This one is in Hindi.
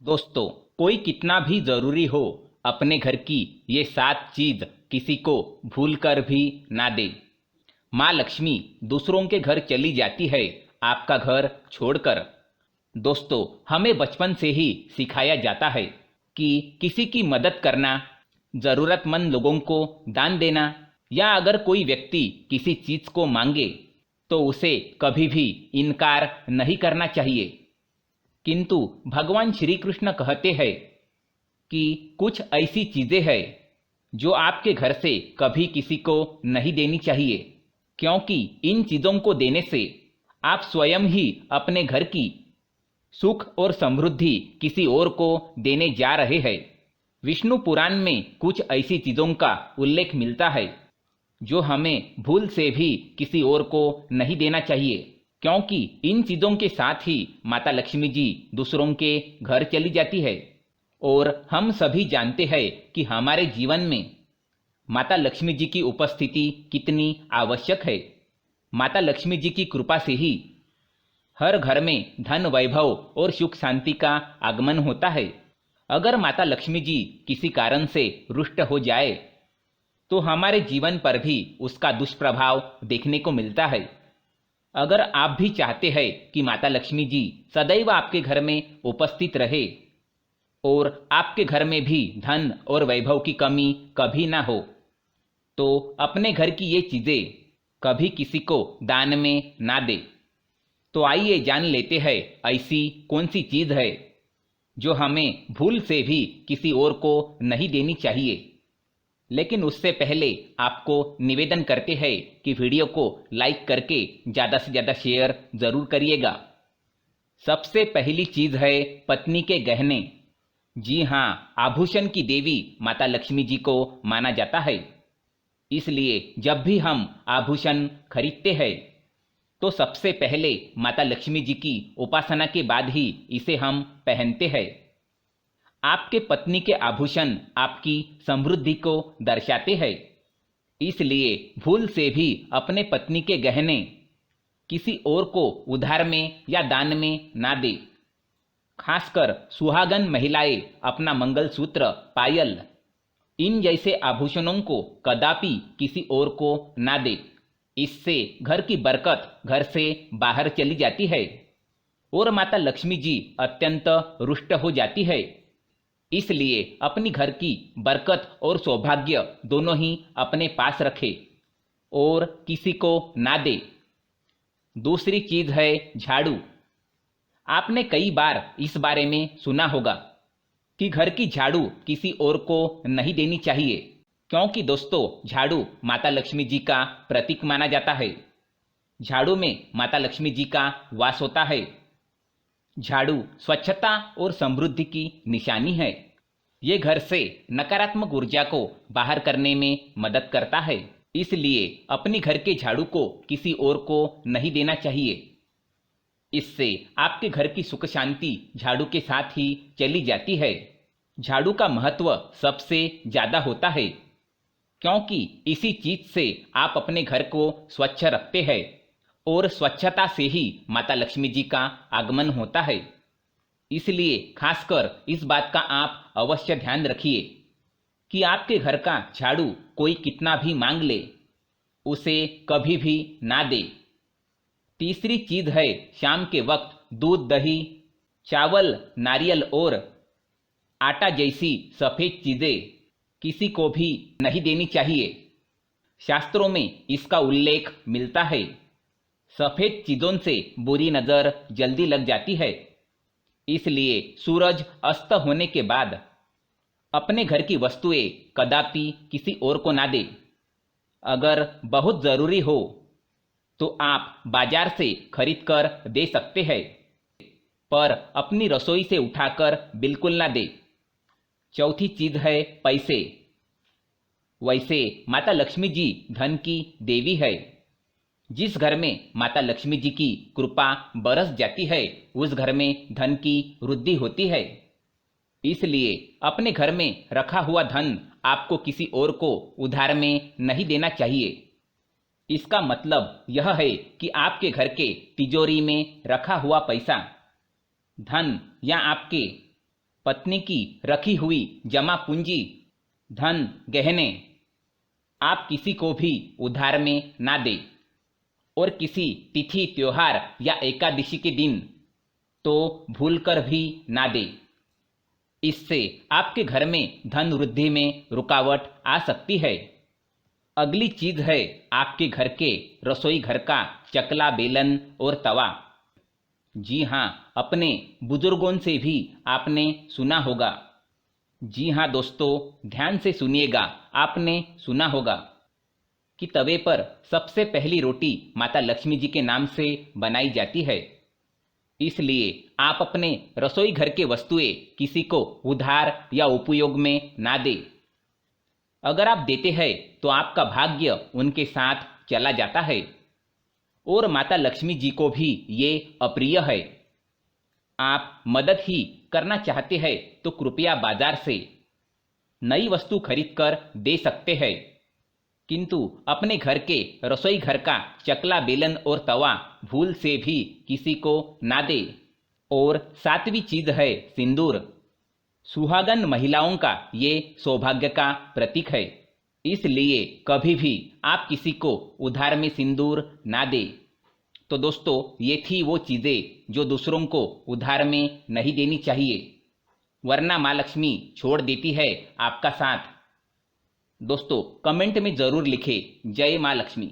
दोस्तों, कोई कितना भी जरूरी हो, अपने घर की ये 7 चीज किसी को भूल कर भी ना दे। माँ लक्ष्मी दूसरों के घर चली जाती है, आपका घर छोड़कर। दोस्तों, हमें बचपन से ही सिखाया जाता है कि किसी की मदद करना, जरूरतमंद लोगों को दान देना, या अगर कोई व्यक्ति किसी चीज को मांगे तो उसे कभी भी इनकार नहीं करना चाहिए। किंतु भगवान श्री कृष्ण कहते हैं कि कुछ ऐसी चीजें हैं जो आपके घर से कभी किसी को नहीं देनी चाहिए, क्योंकि इन चीजों को देने से आप स्वयं ही अपने घर की सुख और समृद्धि किसी और को देने जा रहे हैं। विष्णु पुराण में कुछ ऐसी चीजों का उल्लेख मिलता है जो हमें भूल से भी किसी और को नहीं देना चाहिए, क्योंकि इन चीजों के साथ ही माता लक्ष्मी जी दूसरों के घर चली जाती है। और हम सभी जानते हैं कि हमारे जीवन में माता लक्ष्मी जी की उपस्थिति कितनी आवश्यक है। माता लक्ष्मी जी की कृपा से ही हर घर में धन, वैभव और सुख शांति का आगमन होता है। अगर माता लक्ष्मी जी किसी कारण से रुष्ट हो जाए तो हमारे जीवन पर भी उसका दुष्प्रभाव देखने को मिलता है। अगर आप भी चाहते हैं कि माता लक्ष्मी जी सदैव आपके घर में उपस्थित रहे और आपके घर में भी धन और वैभव की कमी कभी ना हो, तो अपने घर की ये चीजें कभी किसी को दान में ना दे। तो आइए जान लेते हैं ऐसी कौन सी चीज है जो हमें भूल से भी किसी और को नहीं देनी चाहिए। लेकिन उससे पहले आपको निवेदन करते हैं कि वीडियो को लाइक करके ज़्यादा से ज़्यादा शेयर ज़रूर करिएगा। सबसे पहली चीज़ है पत्नी के गहने। जी हाँ, आभूषण की देवी माता लक्ष्मी जी को माना जाता है। इसलिए जब भी हम आभूषण खरीदते हैं तो सबसे पहले माता लक्ष्मी जी की उपासना के बाद ही इसे हम पहनते हैं। आपके पत्नी के आभूषण आपकी समृद्धि को दर्शाते हैं, इसलिए भूल से भी अपने पत्नी के गहने किसी और को उधार में या दान में ना दे। खासकर सुहागन महिलाएं अपना मंगलसूत्र, पायल, इन जैसे आभूषणों को कदापि किसी और को ना दे। इससे घर की बरकत घर से बाहर चली जाती है और माता लक्ष्मी जी अत्यंत रुष्ट हो जाती है। इसलिए अपनी घर की बरकत और सौभाग्य दोनों ही अपने पास रखे और किसी को ना दे। दूसरी चीज है झाड़ू। आपने कई बार इस बारे में सुना होगा कि घर की झाड़ू किसी और को नहीं देनी चाहिए, क्योंकि दोस्तों झाड़ू माता लक्ष्मी जी का प्रतीक माना जाता है। झाड़ू में माता लक्ष्मी जी का वास होता है। झाड़ू स्वच्छता और समृद्धि की निशानी है। ये घर से नकारात्मक ऊर्जा को बाहर करने में मदद करता है। इसलिए अपने घर के झाड़ू को किसी और को नहीं देना चाहिए। इससे आपके घर की सुख शांति झाड़ू के साथ ही चली जाती है। झाड़ू का महत्व सबसे ज्यादा होता है, क्योंकि इसी चीज से आप अपने घर को स्वच्छ रखते हैं और स्वच्छता से ही माता लक्ष्मी जी का आगमन होता है। इसलिए खासकर इस बात का आप अवश्य ध्यान रखिए कि आपके घर का झाड़ू कोई कितना भी मांग ले, उसे कभी भी ना दे। तीसरी चीज है शाम के वक्त दूध, दही, चावल, नारियल और आटा जैसी सफेद चीजें किसी को भी नहीं देनी चाहिए। शास्त्रों में इसका उल्लेख मिलता है। सफेद चीजों से बुरी नजर जल्दी लग जाती है। इसलिए सूरज अस्त होने के बाद अपने घर की वस्तुएं कदापि किसी और को ना दे। अगर बहुत जरूरी हो तो आप बाजार से खरीद कर दे सकते हैं, पर अपनी रसोई से उठाकर बिल्कुल ना दे। चौथी चीज है पैसे। वैसे माता लक्ष्मी जी धन की देवी है। जिस घर में माता लक्ष्मी जी की कृपा बरस जाती है, उस घर में धन की वृद्धि होती है। इसलिए अपने घर में रखा हुआ धन आपको किसी और को उधार में नहीं देना चाहिए। इसका मतलब यह है कि आपके घर के तिजोरी में रखा हुआ पैसा, धन या आपके पत्नी की रखी हुई जमा पूंजी, धन, गहने आप किसी को भी उधार में ना दें। और किसी तिथि, त्योहार या एकादशी के दिन तो भूलकर भी ना दें। इससे आपके घर में धन वृद्धि में रुकावट आ सकती है। अगली चीज है आपके घर के रसोई घर का चकला, बेलन और तवा। जी हाँ, अपने बुजुर्गों से भी आपने सुना होगा। जी हाँ दोस्तों, ध्यान से सुनिएगा। आपने सुना होगा कि तवे पर सबसे पहली रोटी माता लक्ष्मी जी के नाम से बनाई जाती है। इसलिए आप अपने रसोई घर के वस्तुएं किसी को उधार या उपयोग में ना दें। अगर आप देते हैं तो आपका भाग्य उनके साथ चला जाता है और माता लक्ष्मी जी को भी ये अप्रिय है। आप मदद ही करना चाहते हैं तो कृपया बाजार से नई वस्तु खरीदकर दे सकते हैं, किंतु अपने घर के रसोई घर का चकला, बेलन और तवा भूल से भी किसी को ना दे। और सातवीं चीज है सिंदूर। सुहागन महिलाओं का ये सौभाग्य का प्रतीक है, इसलिए कभी भी आप किसी को उधार में सिंदूर ना दे। तो दोस्तों, ये थी वो चीजें जो दूसरों को उधार में नहीं देनी चाहिए, वरना माँ लक्ष्मी छोड़ देती है आपका साथ। दोस्तों, कमेंट में जरूर लिखें जय माँ लक्ष्मी।